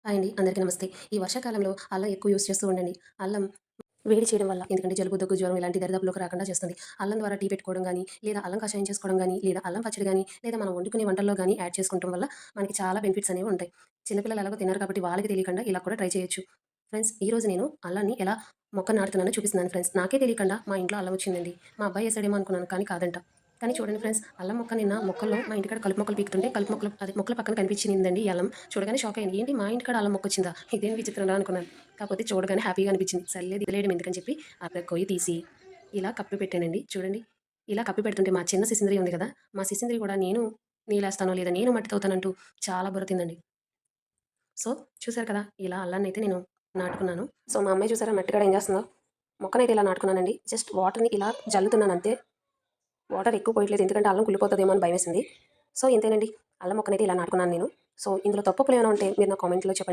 Hi అండి. అందరికీ నమస్తే. ఈ వర్షాకాలంలో అల్లం ఎక్కువ యూజ్ చేస్తూ ఉండండి. అల్లం వేడి చేయడం వల్ల ఎందుకంటే జలుబు, దగ్గు, జ్వరం ఇలాంటి దరిదాపుల్లోకి రాకుండా చేస్తుంది. అల్లం ద్వారా టీ పెట్టుకోవడం గానీ, లేదా అల్లం కషాయం చేసుకోవడం గానీ, లేదా అల్లం పచ్చడి గానీ, లేదా మనం వండుకునే వంటల్లో గానీ యాడ్ చేసుకోవటం వల్ల మనకి చాలా బెనిఫిట్స్ అనేవి ఉంటాయి. చిన్న పిల్లలు ఎలాగో తినరు కాబట్టి వాళ్ళకి తెలియకుండా ఇలా కూడా ట్రై చేయొచ్చు. ఫ్రెండ్స్ ఈరోజు నేను అల్లాన్ని ఎలా మొక్క నాటుతున్నానో చూపిస్తున్నాను ఫ్రెండ్స్. నాకే తెలియకుండా మా ఇంట్లో అల్లం వచ్చిందండి. మా అబ్బాయి ఏసాడేమో అనుకున్నాను కానీ కాదంట. కానీ చూడండి ఫ్రెండ్స్, అల్లం మొక్క నిన్న మొక్కల్లో మా ఇంటికాడ కలుపు మొక్కలు పీకుతుంటే కలుపు మొక్కలు అదే మొక్కల పక్కన కనిపించిందండి ఈ అల్లం. చూడగానే షాక్ అయ్యాను. ఏంటి మా ఇంటికాడ అల్లం మొక్కొచ్చిందా? ఇదేం విచిత్రంరా అనుకున్నాను. కాకపోతే చూడగానే హ్యాపీగా అనిపించింది. సర్లే వదిలేయడం ఎందుకని చెప్పి అక్కడ కొయ్య తీసి ఇలా కప్పి పెట్టానండి. చూడండి. ఇలా కప్పి పెడుతుంటే మా చిన్న సిసింద్రి ఉంది కదా! మా సిసింద్రి కూడా నేను నీళ్ళేస్తానో లేదా నేను మట్టి తవ్వుతానంటూ చాలా బొర్రుతుందండి. సో, చూసారు కదా! ఇలా అల్లాన్నయితే నేను నాటుకున్నాను. సో, మా అమ్మాయి చూసారా మట్టి కాడ ఏం చేస్తుందో? మొక్కనైతే ఇలా నాటుకున్నానండి. జస్ట్ వాటర్‌ని ఇలా జల్లుతున్నాను అంతే. వాటర్ ఎక్కువ పోయట్లేదు. ఎందుకంటే అల్లం కుళ్ళిపోతదేమో అని భయమేసింది. సో, ఇంతేనండి. అల్లం మొక్కనైతే ఇలా నాటుకున్నాను నేను. సో, ఇందులో తప్పొప్పులేమైనా ఉంటే మీరు నా కామెంట్‌లో చెప్పండి.